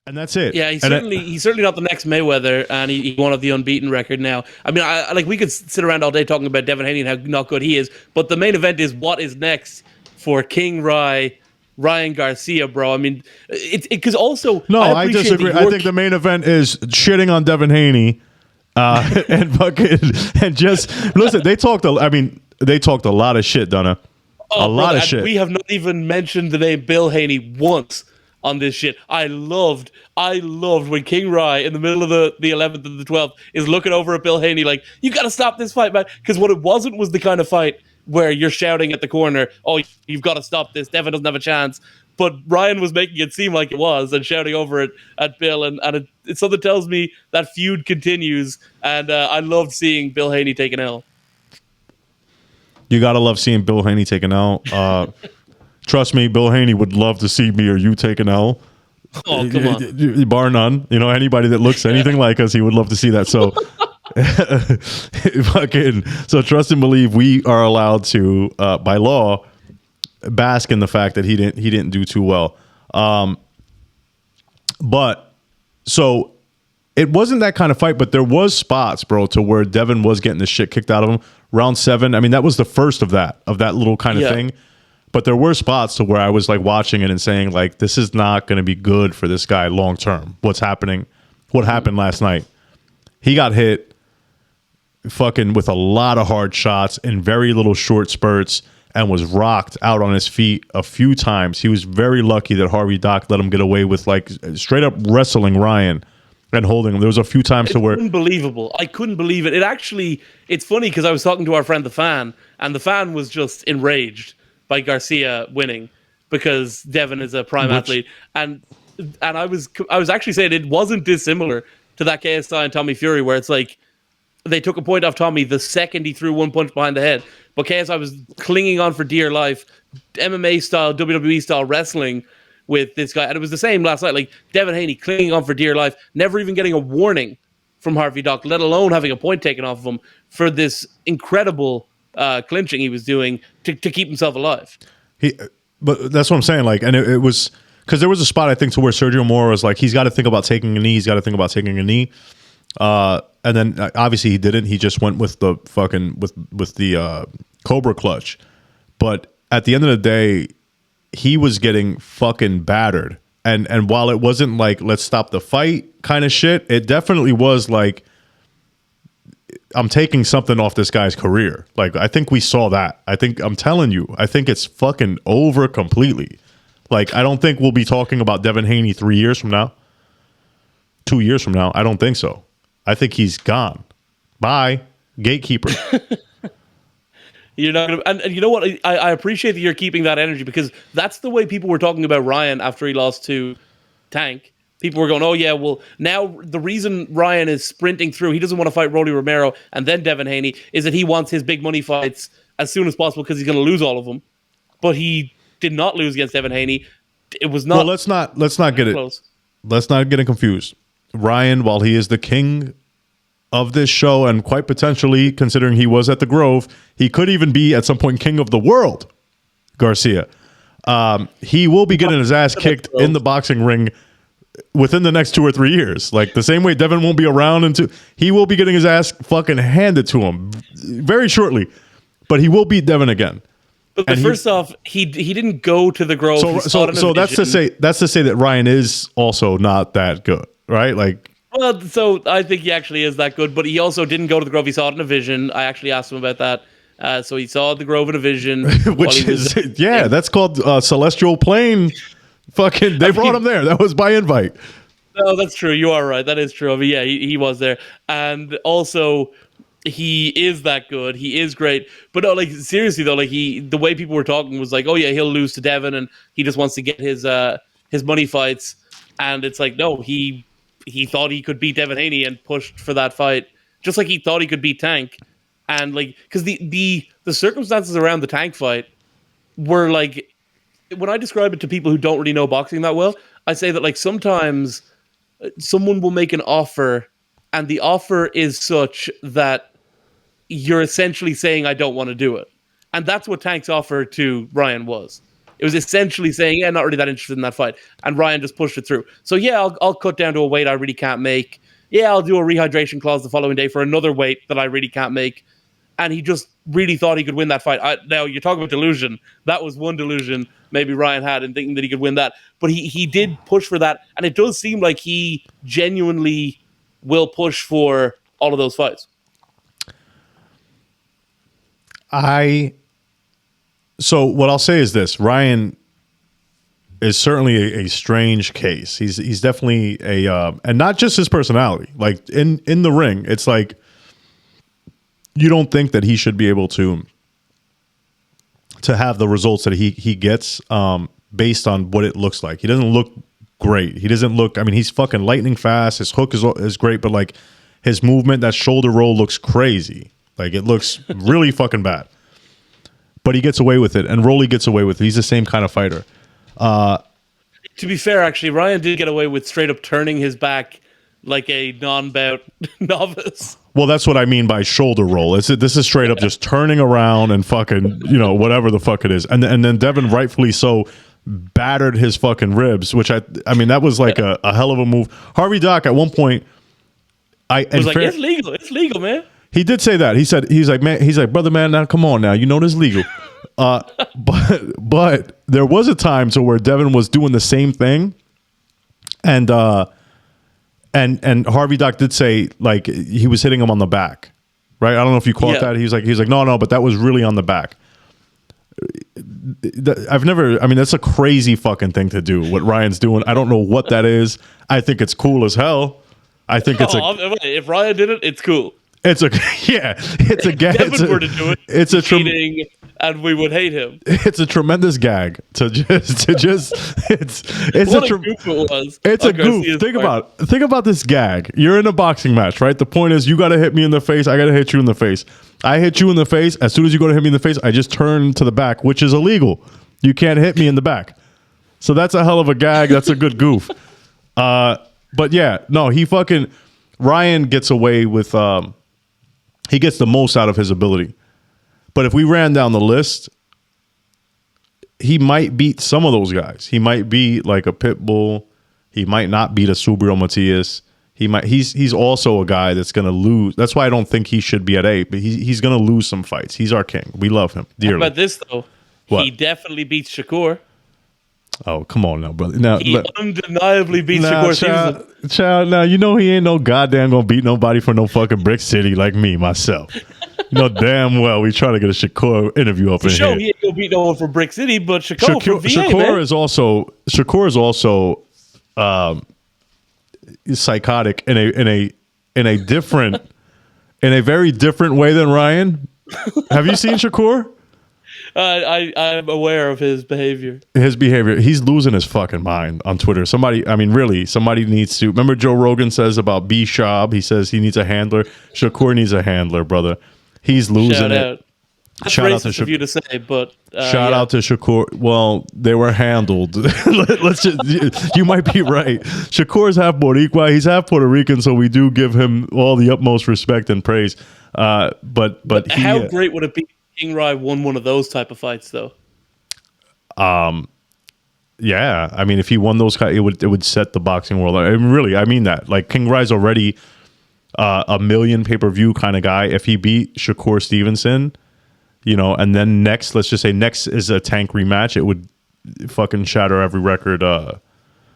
and that's it. Yeah, he's certainly not the next Mayweather, and he won of the unbeaten record now. I mean, I like we could sit around all day talking about Devin Haney and how not good he is, but the main event is what is next for King Ryan Garcia, bro. I mean, it's because also no, I disagree. I think the main event is shitting on Devin Haney, and fucking and just listen. They talked a lot of shit, Donna. A lot of shit. We have not even mentioned the name Bill Haney once on this shit. I loved when King Rye in the middle of the 11th and the 12th is looking over at Bill Haney like, you got to stop this fight, man. Because what it wasn't was the kind of fight where you're shouting at the corner, oh, you've got to stop this. Devin doesn't have a chance. But Ryan was making it seem like it was and shouting over it at Bill. And it's something tells me that feud continues. And I loved seeing Bill Haney take an L. You got to love seeing Bill Haney take an L. Trust me, Bill Haney would love to see me or you take an L. Oh, come on. Bar none. You know, anybody that looks anything like us, he would love to see that. So, so trust and believe we are allowed to, by law, bask in the fact that he didn't do too well. But so it wasn't that kind of fight, but there was spots, bro, to where Devin was getting the shit kicked out of him. Round 7. I mean, that was the first of that little kind of thing. But there were spots to where I was like watching it and saying like, this is not going to be good for this guy long term. What happened last night? He got hit fucking with a lot of hard shots in very little short spurts and was rocked out on his feet a few times. He was very lucky that Harvey Doc let him get away with like straight up wrestling Ryan and holding him. There was a few times to where unbelievable. I couldn't believe it. It's funny because I was talking to our friend the Fan, and the Fan was just enraged by Garcia winning because Devin is a prime athlete, and I was actually saying it wasn't dissimilar to that KSI and Tommy Fury where it's like they took a point off Tommy the second he threw one punch behind the head, but KSI was clinging on for dear life, MMA style, WWE style wrestling with this guy, and it was the same last night. Like Devin Haney clinging on for dear life, never even getting a warning from Harvey Doc, let alone having a point taken off of him for this incredible clinching he was doing to keep himself alive. But that's what I'm saying. Like, and it was because there was a spot I think to where Sergio Mora was like, he's got to think about taking a knee. And then obviously he didn't. He just went with the fucking with the Cobra clutch. But at the end of the day, he was getting fucking battered. And while it wasn't like let's stop the fight kind of shit, it definitely was like, I'm taking something off this guy's career. Like, I think we saw that. I'm telling you, I think it's fucking over completely. Like, I don't think we'll be talking about Devin Haney 3 years from now. 2 years from now. I don't think so. I think he's gone. Bye. Gatekeeper. You're not gonna, and you know what? I appreciate that you're keeping that energy because that's the way people were talking about Ryan after he lost to Tank. People were going, oh, yeah, well, now the reason Ryan is sprinting through, he doesn't want to fight Rolly Romero and then Devin Haney, is that he wants his big money fights as soon as possible because he's going to lose all of them. But he did not lose against Devin Haney. It was not. Well, let's not get close. Let's not get it confused. Ryan, while he is the king of this show and quite potentially, considering he was at the Grove, he could even be at some point king of the world, Garcia. He will be getting his ass kicked in the boxing ring within the next 2 or 3 years. Like the same way Devin won't be around he will be getting his ass fucking handed to him very shortly. But he will beat Devin again. But first off, he didn't go to the Grove. So that's to say that Ryan is also not that good, right? Like, well, so I think he actually is that good, but he also didn't go to the Grove. He saw it in a vision. I actually asked him about that. So he saw the Grove in a vision, which is that's called Celestial Plane. Fucking, they brought him there. That was by invite. No, that's true. You are right. That is true. I mean, yeah, he was there, and also he is that good. He is great. But no, like seriously though, like the way people were talking was like, oh yeah, he'll lose to Devin, and he just wants to get his money fights. And it's like, no, he thought he could beat Devin Haney and pushed for that fight, just like he thought he could beat Tank. And like, because the circumstances around the Tank fight were like, when I describe it to people who don't really know boxing that well, I say that like sometimes someone will make an offer and the offer is such that you're essentially saying, I don't want to do it. And that's what Tank's offer to Ryan was. It was essentially saying, yeah, not really that interested in that fight. And Ryan just pushed it through. So yeah, I'll cut down to a weight I really can't make. Yeah, I'll do a rehydration clause the following day for another weight that I really can't make. And he just really thought he could win that fight. Now, you're talking about delusion. That was one delusion maybe Ryan had in thinking that he could win that. But he did push for that. And it does seem like he genuinely will push for all of those fights. So what I'll say is this: Ryan is certainly a strange case. He's definitely and not just his personality. Like in the ring, it's like you don't think that he should be able to have the results that he gets based on what it looks like. He doesn't look great. He doesn't look. I mean, he's fucking lightning fast. His hook is great, but like his movement, that shoulder roll looks crazy. Like it looks really fucking bad. But he gets away with it, and Rolly gets away with it. He's the same kind of fighter. To be fair, actually, Ryan did get away with straight up turning his back like a non-bout novice. Well, that's what I mean by shoulder roll. This is straight up just turning around and fucking, whatever the fuck it is. And then Devin rightfully so battered his fucking ribs, which I mean, that was like a hell of a move. Harvey Doc at one point, it's legal. It's legal, man. He did say that. He's like, brother, man, now come on now. You know this is legal. But there was a time to where Devin was doing the same thing. And Harvey Doc did say like he was hitting him on the back. Right? I don't know if you caught that. He's like, no, but that was really on the back. That's a crazy fucking thing to do, what Ryan's doing. I don't know what that is. I think it's cool as hell. I think if Ryan did it, it's cool. It's a gag. Devin were to do it. It's a cheating, and we would hate him. It's a tremendous gag to just. It's what a goof it was. It's a goof. Think about this gag. You're in a boxing match, right? The point is, you got to hit me in the face. I got to hit you in the face. I hit you in the face. As soon as you go to hit me in the face, I just turn to the back, which is illegal. You can't hit me in the back. So that's a hell of a gag. That's a good goof. But yeah, no, Ryan gets away with. He gets the most out of his ability. But if we ran down the list, he might beat some of those guys. He might be like a Pitbull. He might not beat a Subriel Matias. He's also a guy that's going to lose. That's why I don't think he should be at 8. But he's going to lose some fights. He's our king. We love him dearly. How about this, though? What? He definitely beats Shakur. Oh, come on now, brother. Now, he undeniably beats Shakur. Child, now, he ain't no goddamn going to beat nobody from no fucking Brick City like me, myself. Damn well we try to get a Shakur interview up in here. He ain't going to beat no one from Brick City, but Shakur from VA, Shakur is also psychotic in a different in a very different way than Ryan. Have you seen Shakur? I'm aware of his behavior. He's losing his fucking mind on Twitter. Somebody needs to. Remember Joe Rogan says about B-Shab? He says he needs a handler. Shakur needs a handler, brother. He's losing it. That's racist of you to say, but shout out to Shakur. Well, they were handled. Let's just. You might be right. Shakur's half Boricua. He's half Puerto Rican, so we do give him all the utmost respect and praise. But how great would it be? King Rai won one of those type of fights, though. Yeah. I mean, if he won those, it would set the boxing world. I mean that. Like King Rai's already a million pay-per-view kind of guy. If he beat Shakur Stevenson, and then next is a tank rematch, it would fucking shatter every record.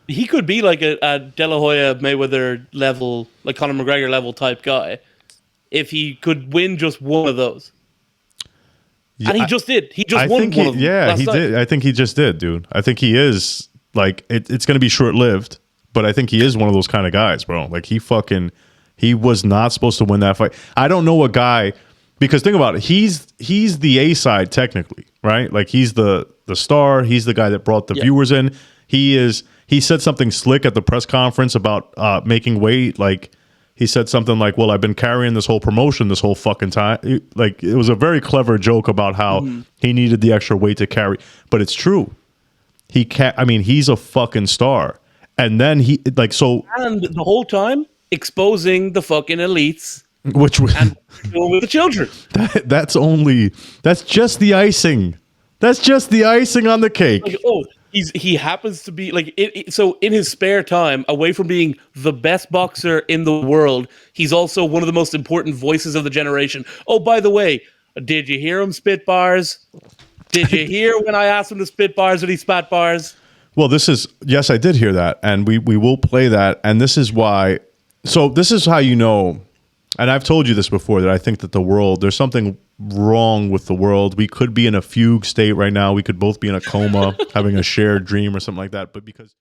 He could be like a De La Hoya Mayweather level, like Conor McGregor level type guy, if he could win just one of those. And he just did. He just won one of them. Yeah, he did. I think he just did, dude. I think he is like it's going to be short lived, but I think he is one of those kind of guys, bro. Like he was not supposed to win that fight. I don't know a guy, because think about it. He's the A side technically, right? Like he's the star. He's the guy that brought the viewers in. He said something slick at the press conference about making weight. Like he said something like, well, I've been carrying this whole promotion this whole fucking time. Like it was a very clever joke about how he needed the extra weight to carry. But it's true. He's a fucking star. And then and the whole time exposing the fucking elites, and with the children. That's just the icing. That's just the icing on the cake. Like, oh, he happens to be like so in his spare time, away from being the best boxer in the world, he's also one of the most important voices of the generation. Oh, by the way, did you hear him spit bars? Did you hear when I asked him to spit bars and he spat bars? Well, yes, I did hear that, and we will play that, and this is why. So this is how you know, and I've told you this before, that I think that there's something wrong with the world. We could be in a fugue state right now. We could both be in a coma, having a shared dream or something like that, but because